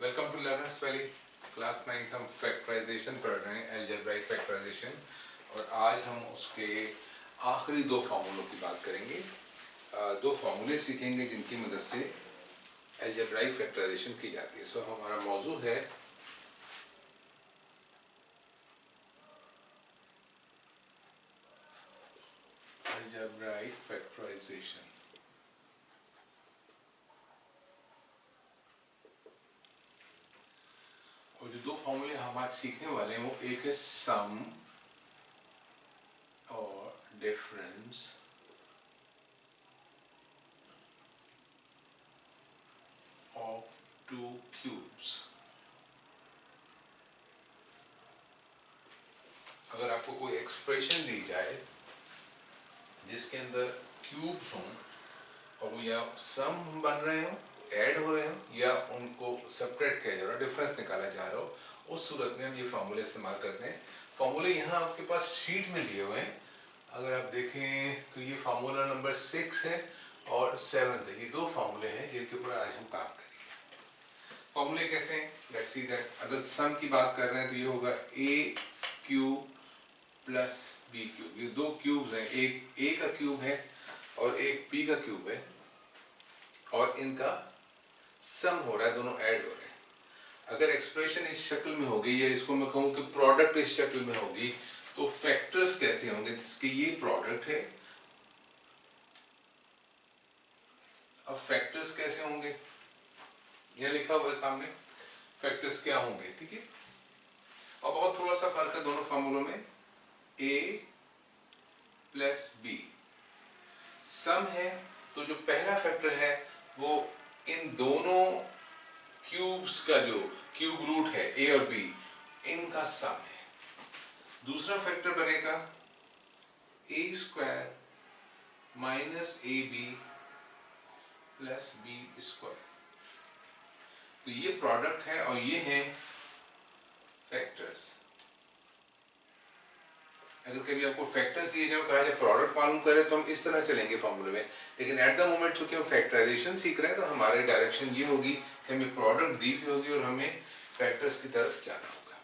Welcome to Learners Valley. Class 9 हम factorisation पढ़ रहे हैं, अलजेब्राइक फैक्टराइजेशन। और आज हम उसके आखिरी दो फार्मूलों की बात करेंगे। दो फार्मूले सीखेंगे जिनकी मदद से अलजेब्राइक फैक्टराइजेशन की जाती है। सो हमारा मौजू है अलजेब्राइक फैक्टराइजेशन। और जो दो फार्मूले हम आज सीखने वाले हैं वो एक है सम और डिफरेंस ऑफ टू क्यूब्स। अगर आपको कोई एक्सप्रेशन दी जाए जिसके अंदर क्यूब्स हों और वो या सम बन रहे हो, ऐड हो रहे हो, या उनको सेपरेट किया जा रहा है, डिफरेंस निकाला जा रहा हो, उस सूरत में हम ये फार्मूले इस्तेमाल करते हैं। फार्मूले यहाँ आपके पास शीट में दिए हुए हैं। अगर आप देखें तो ये फार्मूला नंबर 6 है और 7 है। ये दो फार्मूले हैं जिनके ऊपर आज हम काम करेंगे। फार्मूले कैसे हैं? Let's see that. अगर सम की बात कर रहे हैं तो ये होगा ए क्यूब प्लस बी क्यूब। ये दो क्यूब्स हैं, एक ए का क्यूब है और एक बी का क्यूब है, और इनका सम हो रहा है, दोनों ऐड हो रहे हैं। अगर एक्सप्रेशन इस शक्ल में होगी, या इसको मैं कहूँ कि प्रोडक्ट इस शक्ल में होगी, तो फैक्टर्स कैसे होंगे? कि ये प्रोडक्ट है। अब फैक्टर्स कैसे होंगे? यह लिखा हुआ है सामने, फैक्टर्स क्या होंगे, ठीक है। और बहुत थोड़ा सा फर्क है दोनों फार्मूलों में। ए प्लस बी सम है, तो जो पहला फैक्टर है वो इन दोनों क्यूब्स का जो क्यूब रूट है ए और बी, इनका सम है। दूसरा फैक्टर बनेगा A square minus A B plus B square. तो ये प्रोडक्ट है और ये है फैक्टर्स। अगर कभी आपको फैक्टर्स दिए जाए, कहा जाए प्रोडक्ट मालूम करें, तो हम इस तरह चलेंगे फॉर्मूले में। लेकिन एट द मोमेंट चूंकि हम फैक्टराइजेशन सीख रहे हैं, तो हमारी डायरेक्शन ये होगी कि हमें प्रोडक्ट दी हुई होगी और हमें फैक्टर्स की तरफ जाना होगा।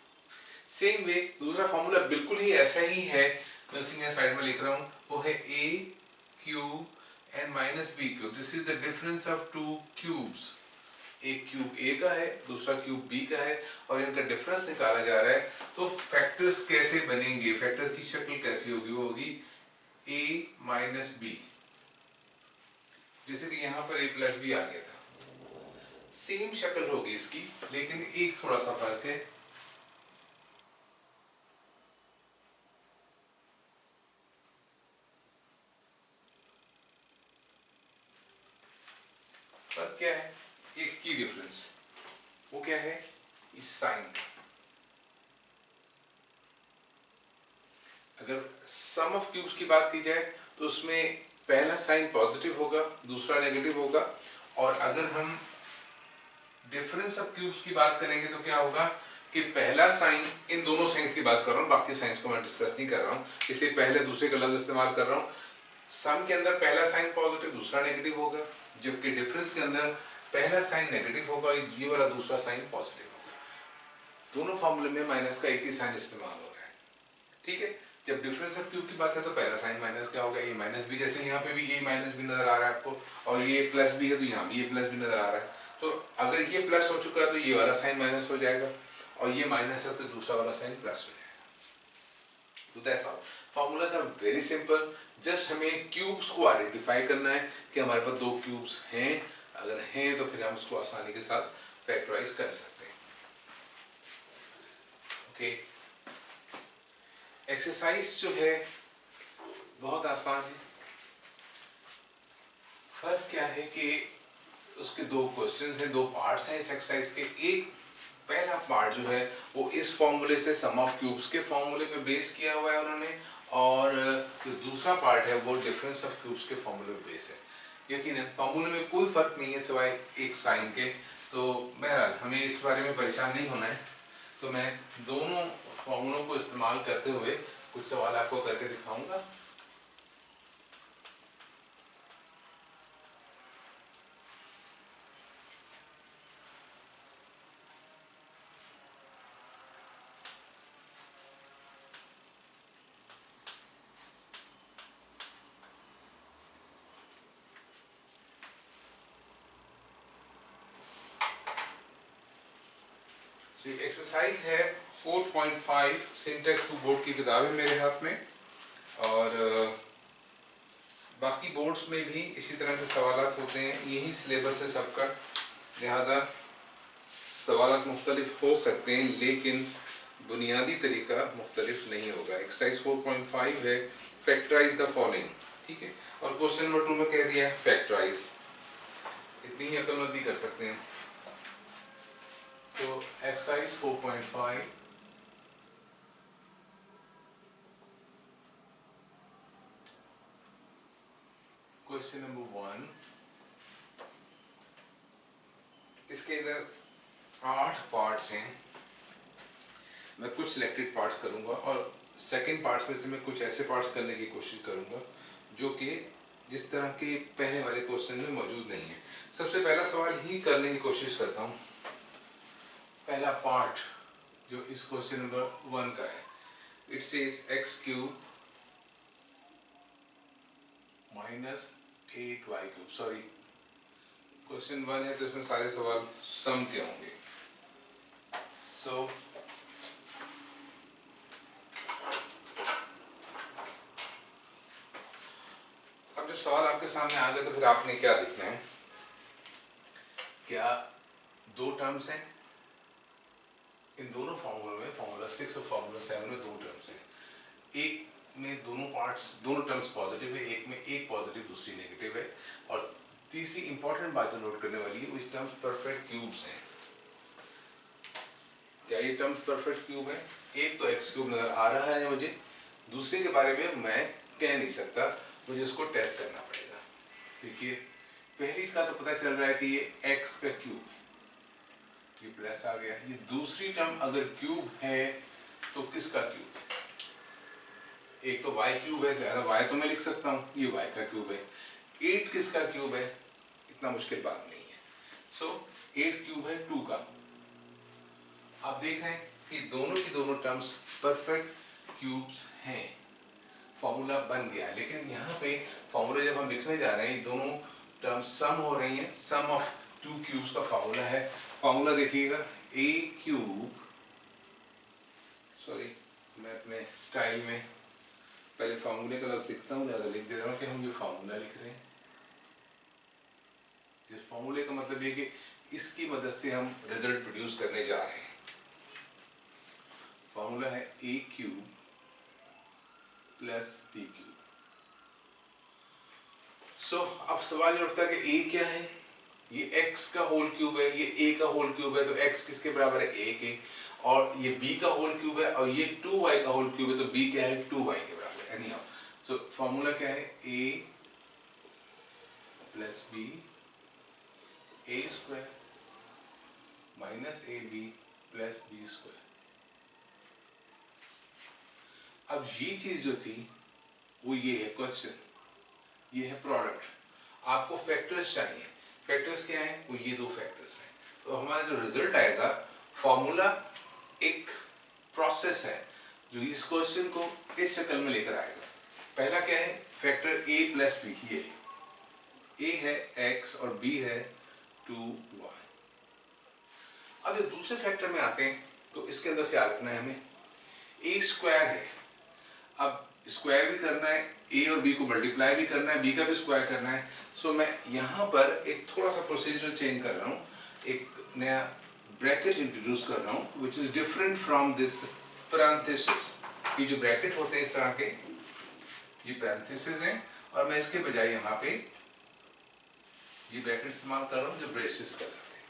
सेम वे दूसरा फॉर्मूला बिल्कुल ही ऐसा ही है, मैं उसी में साइड में लिख रहा हूँ। वो है A cube and minus B cube. This is the difference of two cubes. एक क्यूब ए का है, दूसरा क्यूब बी का है, और इनका डिफरेंस निकाला जा रहा है। तो फैक्टर्स कैसे बनेंगे, फैक्टर्स की शक्ल कैसी होगी? वो होगी ए माइनस बी। जैसे कि यहां पर ए प्लस बी आ गया था, सेम शक्ल होगी इसकी, लेकिन एक थोड़ा सा फर्क है। फर्क क्या है? एक की डिफरेंस, वो क्या है? इस साइन। अगर सम ऑफ क्यूब्स की बात की जाए तो उसमें पहला साइन पॉजिटिव होगा, दूसरा नेगेटिव होगा। और अगर हम डिफरेंस ऑफ क्यूब्स की बात करेंगे तो क्या होगा कि पहला साइन, इन दोनों साइंस की बात कर रहा हूँ, बाकी साइंस को मैं डिस्कस नहीं कर रहा हूँ, इसलिए पहले दूसरे का लफ्ज इस्तेमाल कर रहा हूँ। सम के अंदर पहला साइन पॉजिटिव, दूसरा नेगेटिव होगा, जबकि डिफरेंस के अंदर पहला साइन नेगेटिव होगा, ये वाला दूसरा साइन पॉजिटिव होगा। दोनों फॉर्मूले में माइनस का एक ही साइन इस्तेमाल हो रहा है, ठीक है। जब डिफरेंस ऑफ क्यूब की बात है तो पहला साइन माइनस क्या होगा? ए माइनस बी। जैसे यहाँ पे भी ए माइनस बी नजर आ रहा है आपको, और ये प्लस बी है तो यहाँ भी ये प्लस बी नजर आ रहा है। तो अगर ये प्लस हो चुका है तो ये वाला साइन माइनस हो जाएगा, और ये माइनस है तो दूसरा वाला साइन प्लस हो जाएगा। तो that's all. Formulas are very simple. Just हमें क्यूब्स को आइडेंटिफाई करना है कि हमारे पास दो क्यूब्स हैं। अगर हैं तो फिर हम उसको आसानी के साथ फैक्टराइज कर सकते हैं। ओके, एक्सरसाइज जो है बहुत आसान है। फर्क क्या है कि उसके दो क्वेश्चंस हैं, दो पार्ट्स हैं इस एक्सरसाइज के। एक पहला पार्ट जो है वो इस फॉर्मूले से, सम ऑफ क्यूब्स के फॉर्मूले पे बेस किया हुआ है उन्होंने, और जो दूसरा पार्ट है वो डिफरेंस ऑफ क्यूब्स के फॉर्मूले पे बेस है। यकीनन फॉर्मूले में कोई फर्क नहीं है सिवाय एक साइन के। तो बहरहाल हमें इस बारे में परेशान नहीं होना है। तो मैं दोनों फॉर्मूलों को इस्तेमाल करते हुए कुछ सवाल आपको करके दिखाऊंगा। तो ये एक्सरसाइज है 4.5 सिंटेक्स टू बोर्ड की किताब है मेरे हाथ में, और बाकी बोर्ड्स में भी इसी तरह के सवालात होते हैं, यही सिलेबस है सबका, लिहाजा सवालात मुख्तलिफ हो सकते हैं लेकिन बुनियादी तरीका मुख्तलिफ नहीं होगा। एक्सरसाइज 4.5 है फैक्टराइज द फॉलोइंग, ठीक है, और क्वेश्चन नंबर 2 में कह दिया है फैक्टराइज, इतनी ही अकलमंदी कर सकते हैं। सो एक्सरसाइज 4.5 क्वेश्चन नंबर 1, इसके इधर 8 पार्ट्स हैं, मैं कुछ सिलेक्टेड पार्ट्स करूंगा और सेकंड पार्ट्स में से मैं कुछ ऐसे पार्ट्स करने की कोशिश करूंगा जो कि जिस तरह के पहले वाले क्वेश्चन में मौजूद नहीं है। सबसे पहला सवाल ही करने की कोशिश करता हूं। पहला पार्ट जो इस क्वेश्चन नंबर 1 का है, it says x cube minus 8y cube, sorry question 1 है तो इसमें सारे सवाल सम के होंगे। सो अब जब सवाल आपके सामने आ गए तो फिर आपने क्या देखना है, क्या दो टर्म्स हैं, इन दोनों फॉर्मूलों में, फॉर्मूला 6 और फॉर्मूला 7 में दो टर्म्स हैं, एक में दोनों टर्म्स पॉजिटिव है, एक में एक पॉजिटिव दूसरी नेगेटिव है, और तीसरी इंपॉर्टेंट बात जो नोट करने वाली है, वो टर्म्स परफेक्ट क्यूब्स हैं। क्या ये टर्म्स परफेक्ट क्यूब है? एक तो एक्स क्यूब नजर आ रहा है मुझे, दूसरे के बारे में मैं कह नहीं सकता, मुझे इसको टेस्ट करना पड़ेगा। देखिए पहली का तो पता चल रहा है कि ये x का क्यूब है, ये प्लस आ गया। ये दूसरी टर्म अगर क्यूब है तो किसका क्यूब है? एक तो y क्यूब है, y तो मैं लिख सकता हूँ, ये y का क्यूब है। 8 किसका क्यूब है? इतना मुश्किल बात नहीं है। सो 8 क्यूब है 2 का। आप देख रहे हैं कि दोनों की दोनों टर्म्स परफेक्ट क्यूब्स हैं, फॉर्मूला बन गया। लेकिन यहाँ पे फॉर्मूला जब हम लिखने जा रहे हैं, दोनों टर्म्स सम हो रही हैं, सम ऑफ 2 क्यूब्स का फॉर्मूला है। फॉर्मूला देखिएगा a क्यूब, सॉरी मैं अपने स्टाइल में पहले फॉर्मूले का लफ्ज लिखता हूँ, ज़्यादा लिख देता हूँ कि हम ये फॉर्मूला लिख रहे हैं। जिस फॉर्मूले का मतलब ये कि इसकी मदद से हम रिजल्ट प्रोड्यूस करने जा रहे हैं। फॉर्मूला है a cube plus b cube. So अब सवाल ये उठता है कि a क्या है? ये x का होल क्यूब है, ये a का होल क्यूब है, तो x किसके बराबर है? a के। और ये b का होल क्यूब है और ये 2y का होल क्यूब है, तो b क्या है? 2y के बराबर है। एनीहाउ सो फॉर्मूला क्या है? a plus b a square minus ab plus b square. अब ये चीज जो थी वो ये है क्वेश्चन, ये है प्रोडक्ट। आपको फैक्टर्स चाहिए, फैक्टर्स क्या है? वो ये दो फैक्टर्स हैं। तो हमारा जो रिजल्ट आएगा, फॉर्मूला एक प्रोसेस है जो इस क्वेश्चन को इस शक्ल में लेकर आएगा। पहला क्या है? फैक्टर a प्लस बी, ये a है x और b है 2y। अब जब दूसरे फैक्टर में आते हैं तो इसके अंदर क्या रखना है हमें? a स्क्वायर है, अब स्क्वायर भी करना है, a और b को मल्टीप्लाई भी करना है, b का भी स्क्वायर करना है। सो मैं यहाँ पर एक थोड़ा सा प्रोसीजर चेंज कर रहा हूँ, एक नया ब्रैकेट इंट्रोड्यूस कर रहा हूँ which is different from this parenthesis. ये जो ब्रैकेट होते हैं इस तरह के, ये पैरेंथेसिस हैं, और मैं इसके बजाय यहाँ पे ये ब्रैकेट इस्तेमाल कर रहा हूँ जो ब्रेसेस कहलाते हैं।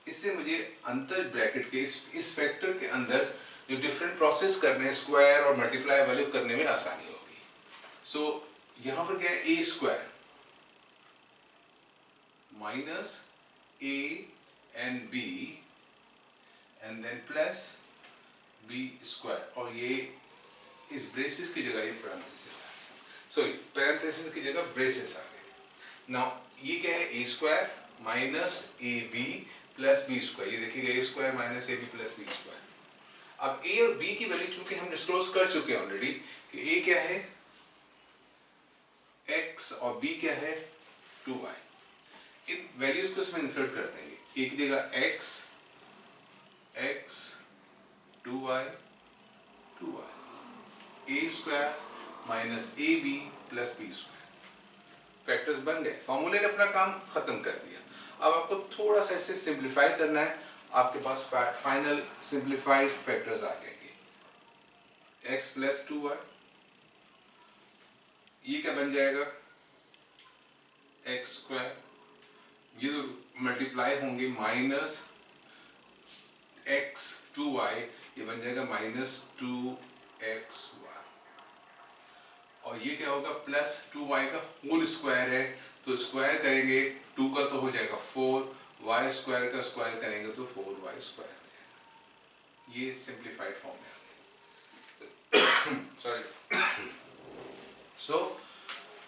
इससे मुझे अंतर ब्रैकेट के इस फैक्टर के अंदर जो डिफरेंट प्रोसेस करने हैं, स्क्वायर और मल्टीप्लाई वाले करने में आसानी होगी। सो यहाँ पर क्या है? a square minus a and b and then plus b square, और ये इस ब्रेसेस की जगह ये पैरेंथेसिस आ गया, सॉरी पैरेंथेसिस की जगह ब्रेसेस आ गए। नाउ ये क्या है? a square minus ab plus b square. ये देखिएगा a square minus ab plus b square. अब a और b की वैल्यू चूंकि हम डिस्क्लोज कर चुके हैं ऑलरेडी कि a क्या है x और b क्या है 2y, इन वैल्यूज को इसमें इंसर्ट कर देंगे। a की जगह x x 2y 2y a square minus A B plus B square. Factors बन गए, फॉर्मूले ने अपना काम खत्म कर दिया। अब आपको थोड़ा सा इसे सिंप्लीफाई करना है, आपके पास फाइनल सिंप्लीफाइड फैक्टर्स आ जाएंगे। x प्लस 2y, ये क्या बन जाएगा x स्क्वायर, ये मल्टीप्लाई होंगे माइनस x 2y, ये बन जाएगा माइनस 2xy, और ये क्या होगा प्लस 2y का होल स्क्वायर है, तो स्क्वायर करेंगे 2 का तो हो जाएगा 4, y स्क्वायर का स्क्वायर करेंगे तो 4y स्क्वायर हो जाएगा। ये सिंप्लीफाइड फॉर्म में sorry. So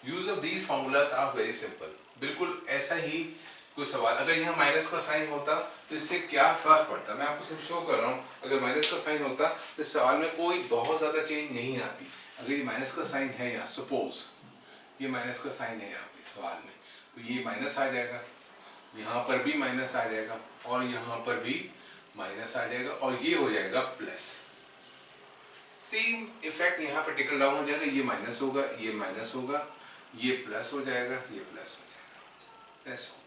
use of these formulas are very simple. बिल्कुल ऐसा ही कोई सवाल, अगर यहाँ माइनस का साइन होता तो इससे क्या फर्क पड़ता, मैं आपको सिर्फ शो कर रहा हूँ। अगर माइनस का साइन होता तो इस सवाल में कोई बहुत ज्यादा चेंज नहीं आती। अगर ये माइनस का साइन है यहाँ, सपोज ये माइनस का साइन है यहाँ पे सवाल में, तो ये माइनस आ जाएगा, यहाँ पर भी माइनस आ जाएगा, और यहाँ पर भी माइनस आ जाएगा, और ये हो जाएगा प्लस। सेम इफेक्ट यहाँ पर टिकल डाउन हो जाएगा, ये माइनस होगा, ये माइनस होगा, ये प्लस हो जाएगा, ये प्लस हो जाएगा। ऐसा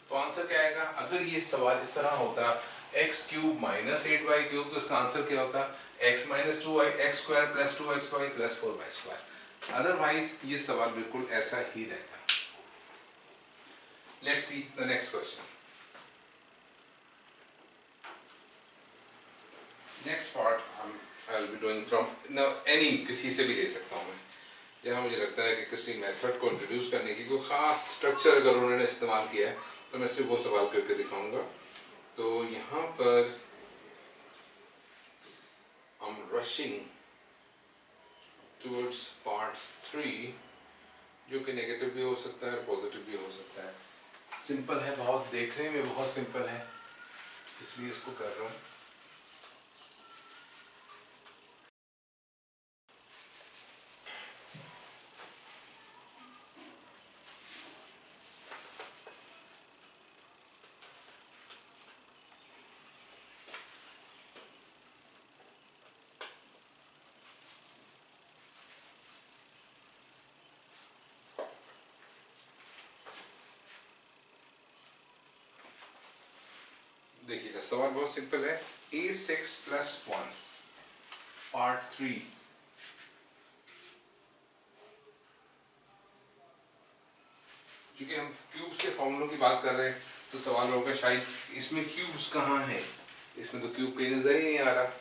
तो आंसर क्या आएगा? अगर ये सवाल इस तरह होता x cube minus 8y cube, तो इसका आंसर क्या होता? x minus 2y x square plus 2xy plus 4y square. Otherwise ये सवाल बिल्कुल ऐसा ही रहता। Let's see the next question. Next part I will be doing from now any, किसी से भी ले सकता हूँ मैं, जहाँ मुझे लगता है कि किसी मेथड को इंट्रोड्यूस करने की कोई खास स्ट्रक्चर अगर उन्होंने इस्तेमाल किया है तो मैं सिर्फ वो सवाल करके दिखाऊंगा। तो यहाँ पर I'm rushing towards part 3, जो कि नेगेटिव भी हो सकता है, पॉजिटिव भी हो सकता है। सिंपल है बहुत, देखने में बहुत सिंपल है, इसलिए इसको कर रहा हूँ। देखिएगा सवाल बहुत सिंपल है। a6 प्लस 1 पार्ट 3, क्योंकि हम क्यूब्स के फॉर्मूलों की बात कर रहे हैं तो सवाल होगा शायद इसमें क्यूब्स कहाँ हैं, इसमें तो क्यूब कहीं नजर ही नहीं आ रहा,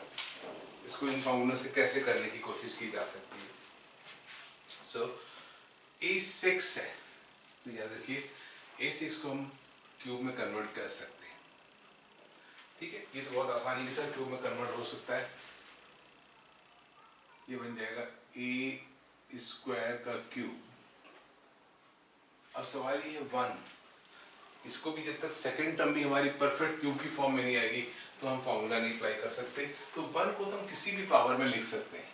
इसको इन फॉर्मूलों से कैसे करने की कोशिश की जा सकती है। सो a6 है, तो याद रखिए a6 को हम क्यूब में कन्वर्ट कर सकते हैं। ठीक है, ये तो बहुत आसानी के साथ क्यूब में कन्वर्ट हो सकता है। ये बन जाएगा a स्क्वायर का क्यूब। अब सवाल ये 1, इसको भी जब तक सेकंड टर्म भी हमारी परफेक्ट क्यूब की फॉर्म में नहीं आएगी तो हम फॉर्मूला नहीं अप्लाई कर सकते। तो 1 को तो हम किसी भी पावर में लिख सकते हैं,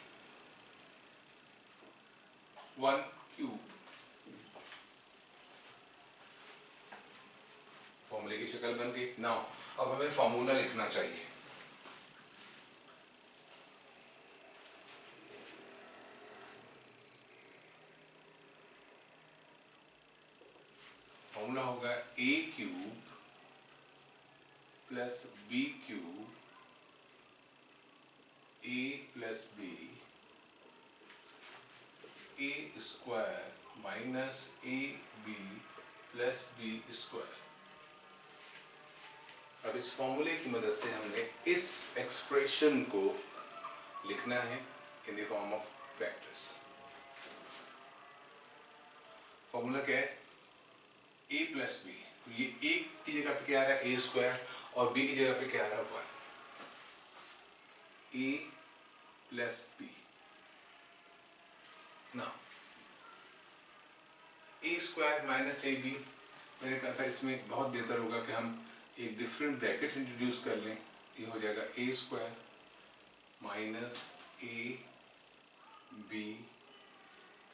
1 क्यूब, फॉर्मूले की शक्ल बन गई। नाउ अब हमें फॉर्मूला लिखना चाहिए। फॉर्मूला होगा a cube plus b cube a plus b a square minus a b plus b square. अब इस फॉर्मूले की मदद से हमने इस एक्सप्रेशन को लिखना है in the form of factors. Formula क्या है? a प्लस बी, तो ये a की जगह पे क्या आ रहा है? a स्क्वायर, और b की जगह पे क्या आ रहा है? 1 a प्लस बी। ना a square minus A b, मैंने कहा था इसमें बहुत बेहतर होगा कि हम एक डिफरेंट ब्रैकेट इंट्रोड्यूस कर लें। ये हो जाएगा a square minus a b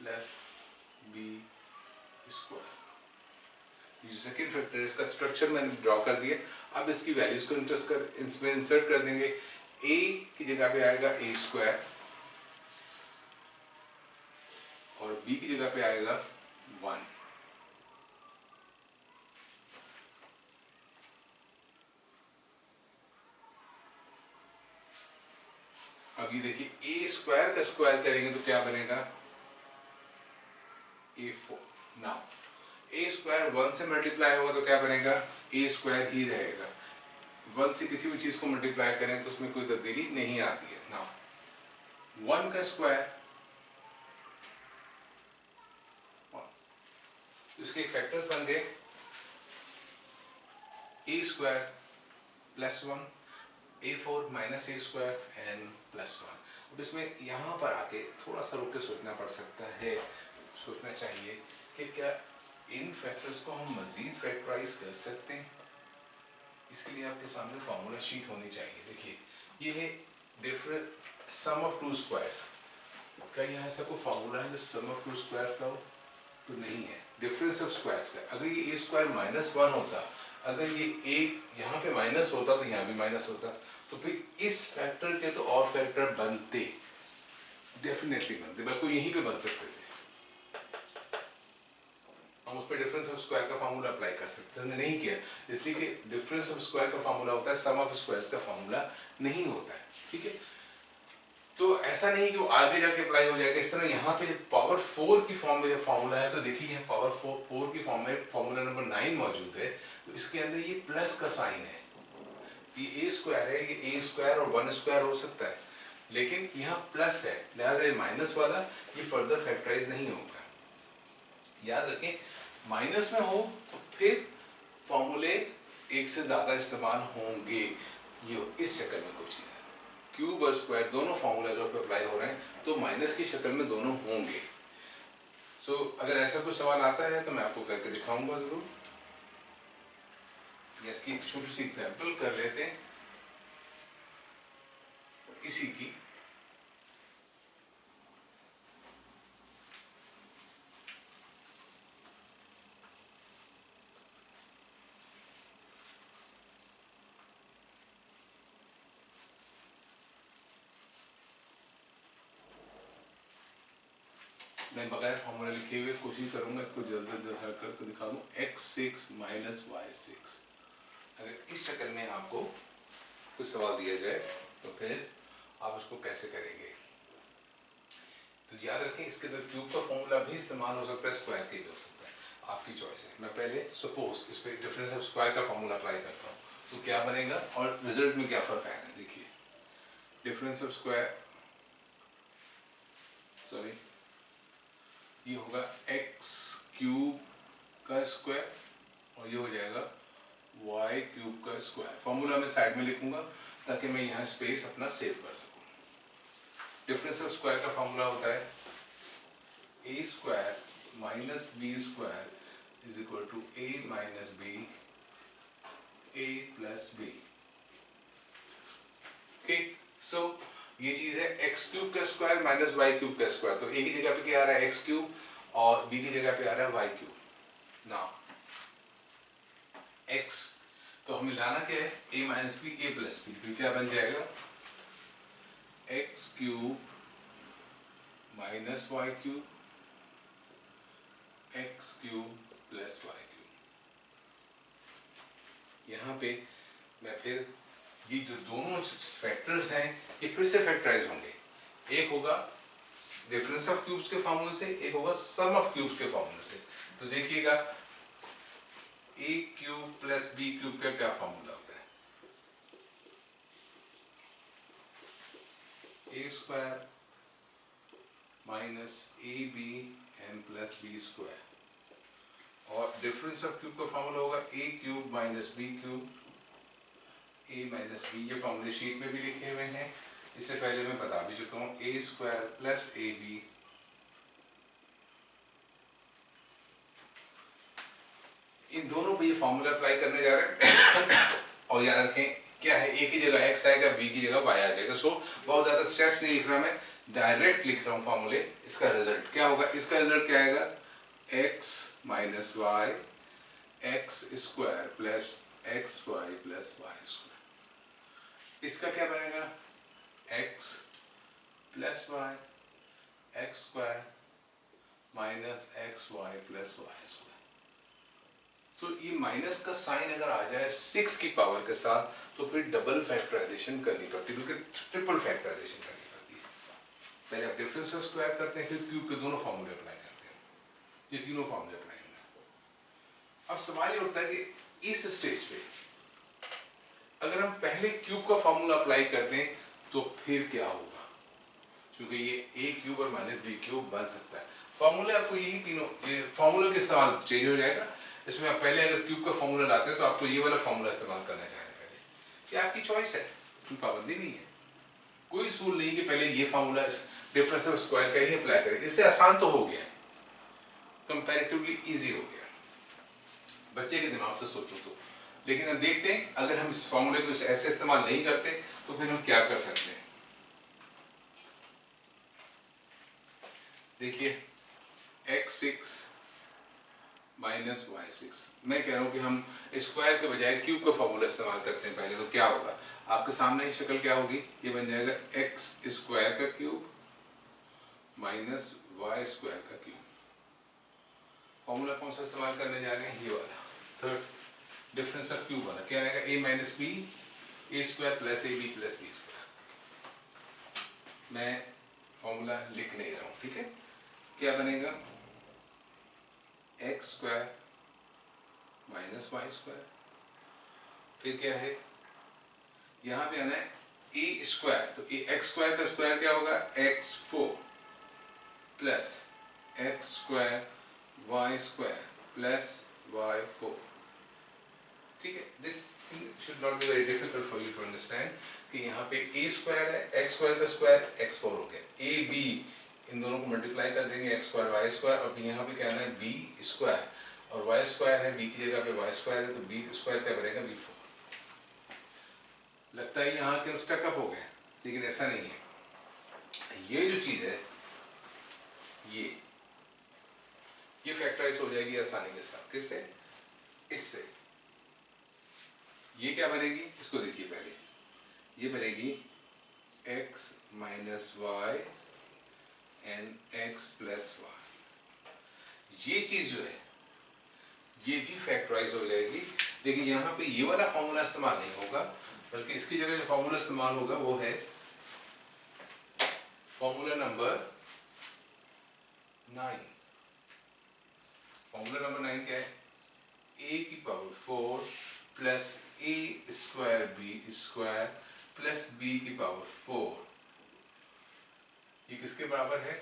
plus b square. जो सेकेंड फैक्टर है इसका स्ट्रक्चर मैंने ड्रॉ कर दिया। अब इसकी वैल्यूज को इसमें इंसर्ट कर देंगे। a की जगह पे आएगा a स्क्वायर और b की जगह पे आएगा 1। अब ये देखिए a स्क्वायर का स्क्वायर करेंगे तो क्या बनेगा a4। नाउ a स्क्वायर 1 से मल्टीप्लाई होगा तो क्या बनेगा a स्क्वायर ही रहेगा। 1 से किसी भी चीज को मल्टीप्लाई करें तो उसमें कोई तब्दीली नहीं आती है। नाउ 1 का स्क्वायर, इसके फैक्टर्स बन गए a square plus 1, a4 minus a square and plus 1। अब इसमें यहाँ पर आके थोड़ा सा रुक के सोचना पड़ सकता है, सोचना चाहिए कि क्या इन फैक्टर्स को हम मजीद फैक्टराइज कर सकते हैं। इसके लिए आपके सामने फार्मूला शीट होनी चाहिए। देखिए ये है different sum of two squares. क्या यहाँ ऐसा कोई फार्मूला है जो सम ऑफ टू स्क्वायर का हो? तो नहीं है। डिफरेंस ऑफ स्क्वायर्स का, अगर ये a स्क्वायर माइनस 1 होता, अगर ये a यहाँ पे माइनस होता तो यहाँ भी माइनस होता, तो फिर इस फैक्टर के तो और फैक्टर बनते, डेफिनेटली बनते, बल्कि यहीं पे बन सकते थे। हम उस पर डिफरेंस ऑफ स्क्वायर का फार्मूला अप्लाई कर सकते हैं, नहीं किया इसलिए कि डिफरेंस ऑफ स्क्वायर का फार्मूला होता है, सम ऑफ स्क्वायर्स का फार्मूला नहीं होता है। ठीक है, तो ऐसा नहीं कि वो आगे जाके अप्लाई हो जाएगा। इस तरह यहाँ पे पावर 4 की फॉर्म में फार्मूला है तो देखिए यहाँ पावर 4 की फॉर्म में फार्मूला नंबर 9 मौजूद है, तो इसके अंदर ये प्लस का साइन है। ये a स्क्वायर है, ये a स्क्वायर और 1 स्क्वायर हो सकता है, लेकिन यहाँ प्लस है, लिहाजा ये माइनस वाला ये फर्दर फैक्टराइज नहीं होगा। याद रखें माइनस में हो तो फिर फॉर्मूले एक से ज्यादा इस्तेमाल होंगे। ये इस शक्ल में कोई चीज है, क्यूब और स्क्वायर दोनों फॉर्मूला जो अप्लाई हो रहे हैं तो माइनस की शक्ल में दोनों होंगे। सो अगर ऐसा कुछ सवाल आता है तो मैं आपको करके दिखाऊंगा जरूर। इसकी छोटी सी एग्जांपल कर लेते हैं इसी की। मैं बगैर फॉर्मूला लिखे हुए कोशिश करूंगा इसको जल्द से जल्द हल करके दिखा दूं। x6 माइनस y6, अगर इस शक्ल में आपको कुछ सवाल दिया जाए तो फिर आप उसको कैसे करेंगे? तो याद रखें इसके अंदर क्यूब का फॉर्मूला भी इस्तेमाल हो सकता है, स्क्वायर के भी हो सकता है, आपकी चॉइस है। मैं पहले सपोज इस पर डिफरेंस ऑफ स्क्वायर का फॉर्मूला अप्लाई करता हूँ तो क्या बनेगा और रिजल्ट में क्या फर्क आएगा। देखिए डिफरेंस ऑफ स्क्वायर, सॉरी ये होगा x क्यूब का स्क्वायर और ये हो जाएगा y क्यूब का स्क्वायर। फॉर्मूला मैं साइड में लिखूंगा ताकि मैं यहाँ स्पेस अपना सेव कर सकूं। डिफरेंस ऑफ स्क्वायर का फॉर्मूला होता है a square minus b square is equal to a minus b a plus b। Okay, so ये चीज है x क्यूब का स्क्वायर माइनस y क्यूब का स्क्वायर। तो a की जगह पे क्या आ रहा है x क्यूब और b की जगह पे आ रहा है y क्यूब। नाउ x तो हमें लाना क्या है a minus b a plus b, तो क्या बन जाएगा x cube minus y cube x cube plus y cube. यहाँ पे मैं फिर ये जो दोनों फैक्टर्स हैं ये फिर से फैक्टराइज होंगे। एक होगा डिफरेंस ऑफ क्यूब्स के फॉर्मूले से, एक होगा सम ऑफ क्यूब्स के फॉर्मूले से। तो देखिएगा a cube plus b cube का क्या फॉर्मूला होता है, a square minus ab n plus b square, और डिफरेंस ऑफ क्यूब का फॉर्मूला होगा a cube minus b cube a minus b. ये फॉर्मूले शीट में भी लिखे हुए हैं, इससे पहले मैं बता भी चुका हूँ। a स्क्वायर प्लस ab, इन दोनों पे ये फॉर्मूला अप्लाई करने जा रहे हैं। और याद रखें क्या है, a की जगह x आएगा, b की जगह y आ जाएगा। सो बहुत ज्यादा स्टेप्स नहीं लिख रहा, मैं डायरेक्ट लिख रहा हूँ x square plus x y plus y square. इसका क्या बनेगा? X plus y x square minus x y plus y square. तो ये माइनस का साइन अगर आ जाए 6 की पावर के साथ तो फिर डबल फैक्टराइजेशन करनी पड़ती है, बल्कि ट्रिपल फैक्टराइजेशन करनी पड़ती है। पहले आप डिफरेंस को स्क्वायर करते हैं, फिर क्यूब के दोनों फॉर्मूले अप्लाई करते हैं। ये तीनों फॉर्मूले अप्लाई होंगे। अब सवाल ये उठता है कि इस स्टेज पे अगर हम पहले क्यूब का फॉर्मूला अप्लाई कर दें तो फिर क्या होगा? क्योंकि ये a क्यूब और माइनस बी क्यूब बन सकता है। फॉर्मूले आपको यही तीनों, ये फॉर्मूले के सवाल चेंज हो जाएगा। इसमें आप पहले अगर क्यूब का फॉर्मूला लाते हैं तो आपको ये वाला फॉर्मूला इस्तेमाल करना चाहिए पहले। ये आपकी चॉइस है, कोई पाबंदी नहीं है, कोई रूल नहीं कि पहले ये फॉर्मूला डिफरेंस ऑफ स्क्वायर का ही अप्लाई करें। इससे आसान तो हो गया, कंपैरेटिवली इजी हो गया बच्चे के दिमाग से सोचो तो। लेकिन अब देखते हैं अगर हम इस फॉर्मूले को ऐसे इस्तेमाल नहीं करते तो फिर हम क्या कर सकते हैं। देखिए x6 माइनस y6, मैं कह रहा हूं कि हम स्क्वायर के बजाय क्यूब का फॉर्मूला इस्तेमाल करते हैं पहले, तो क्या होगा? आपके सामने ही शक्ल क्या होगी? ये बन जाएगा x स्क्वायर का क्यूब माइनस y स्क्वायर का क्यूब। फॉर्मूला कौन सा इस्तेमाल करने जा रहे हैं? ये वाला, थर्ड डिफरेंस ऑफ क्यूब वाला। क्या आएगा? a minus b a square plus a B plus B square. मैं फॉर्मूला लिख नहीं रहा हूं, ठीक है? क्या बनेगा? X square minus y square. फिर क्या है? यहां पे आना है ए स्क्वायर, तो एक्स स्क्वायर का स्क्वायर क्या होगा? x4 plus x square y square plus y4। ठीक है, this thing should not be very difficult for you to understand कि यहाँ पे ए स्क्वायर है, एक्स स्क्वायर का स्क्वायर x4 हो गया, ए बी इन दोनों को मल्टीप्लाई कर देंगे एक्स स्क्वायर वाई स्क्वायर, और यहाँ पे क्या है? बी स्क्वायर, और वाई स्क्वायर है, बी की जगह पे वाई स्क्वायर है, तो बी स्क्वायर क्या बनेगा? b4। लगता है यहाँ के स्टकअप हो गए, लेकिन ऐसा नहीं है। ये जो चीज है ये फैक्टराइज हो जाएगी आसानी के साथ। किससे? इससे। ये क्या बनेगी? इसको देखिए पहले, ये बनेगी x minus y and x plus y. ये चीज जो है ये भी फैक्टराइज हो जाएगी, लेकिन यहाँ पे ये वाला फॉर्मूला इस्तेमाल नहीं होगा, बल्कि इसकी जगह जो फॉर्मूला इस्तेमाल होगा वो है फॉर्मूला नंबर 9। फॉर्मूला नंबर 9 क्या है? a की power 4 plus a square b square plus b की पावर 4। ये किसके बराबर है?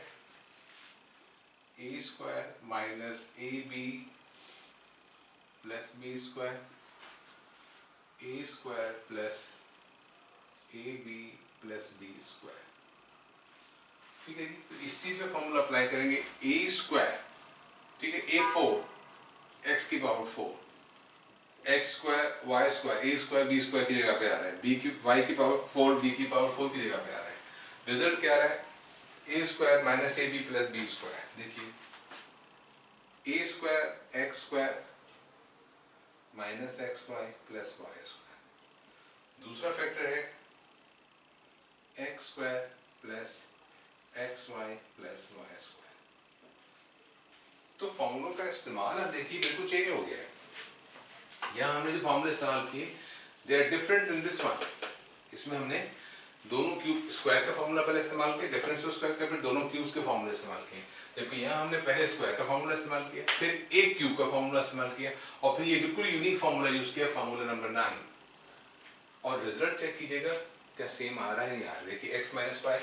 a square minus ab plus b square, a square plus ab plus b square. ठीक है जी, तो इस चीज में फॉर्मूला अप्लाई करेंगे। a स्क्वायर, ठीक है, a4 x की power 4 x square y square, a square b square की जगह पे आ रहा है, b की y की पावर 4 b की पावर 4 की जगह पे आ रहा है। रिजल्ट क्या आ रहा है? a square minus ab plus b square. देखिए a square x square minus x y plus y square. दूसरा फैक्टर है x square plus x y plus y square. तो फॉर्मूलों का इस्तेमाल आप देखिए बिल्कुल चेंज हो गया है। यहाँ हमने जो फॉर्मूले इस्तेमाल किए they are different in this one. इसमें हमने दोनों क्यूब स्क्वायर का फॉर्मूला पहले इस्तेमाल किया, डिफरेंस ऑफ स्क्वायर का, फिर दोनों क्यूब्स के फॉर्मूले इस्तेमाल किए। जबकि यहाँ हमने पहले स्क्वायर का फॉर्मूला इस्तेमाल किया, फिर एक क्यूब का फॉर्मूला इस्तेमाल किया, और फिर ये बिल्कुल यूनिक फॉर्मूला यूज किया, फॉर्मूला नंबर 9। और रिजल्ट चेक कीजिएगा क्या सेम आ रहा है नहीं आ रहा है। देखिए x minus y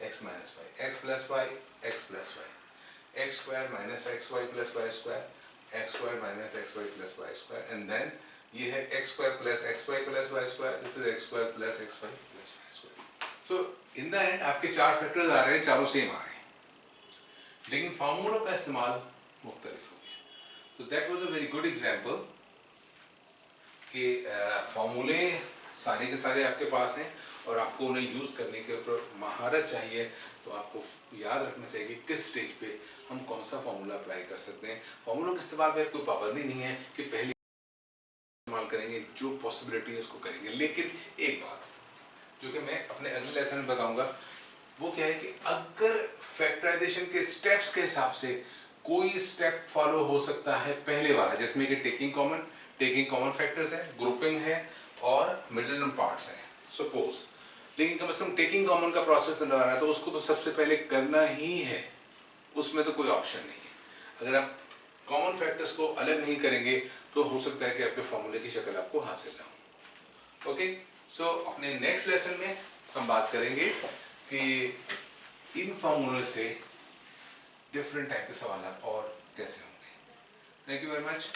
x minus y, x plus y x plus y, x square minus x y plus y square, x square minus x y plus y square, and then ये है x square plus x y plus y square, this is x square plus x y plus y square. So in the end आपके चार factors आ रहे हैं, चारों same आ रहे हैं, लेकिन फॉर्मूलों का इस्तेमाल मुख्तलिफ हो गया। तो that was a very good example कि फॉर्मूले सारे के सारे आपके पास हैं और आपको उन्हें यूज़ करने के ऊपर महारत चाहिए, तो आपको याद रखना चाहिए कि किस स्टेज पे हम कौन सा फॉर्मूला अप्लाई कर सकते हैं। फॉर्मूलों के इस्तेमाल में कोई पाबंदी नहीं है कि पहले इस्तेमाल करेंगे, जो पॉसिबिलिटी है उसको करेंगे। लेकिन एक बात जो कि मैं अपने अगले लेसन में बताऊंगा, वो क्या है कि अगर फैक्टराइजेशन के स्टेप्स के हिसाब से कोई स्टेप फॉलो हो सकता है पहले वाला, जिसमें कि टेकिंग कॉमन फैक्टर्स है, ग्रुपिंग है और मिडिल नंबर पार्ट्स है, सपोज। लेकिन कम से कम टेकिंग कॉमन का प्रोसेस बना रहा है तो उसको तो सबसे पहले करना ही है, उसमें तो कोई ऑप्शन नहीं है। अगर आप कॉमन फैक्टर्स को अलग नहीं करेंगे तो हो सकता है कि आपके फॉर्मूले की शक्ल आपको हासिल ना हो। ओके, सो अपने नेक्स्ट लेसन में हम बात करेंगे कि इन फॉर्मूले से डिफरेंट टाइप के सवाल और कैसे होंगे। Thank you very much.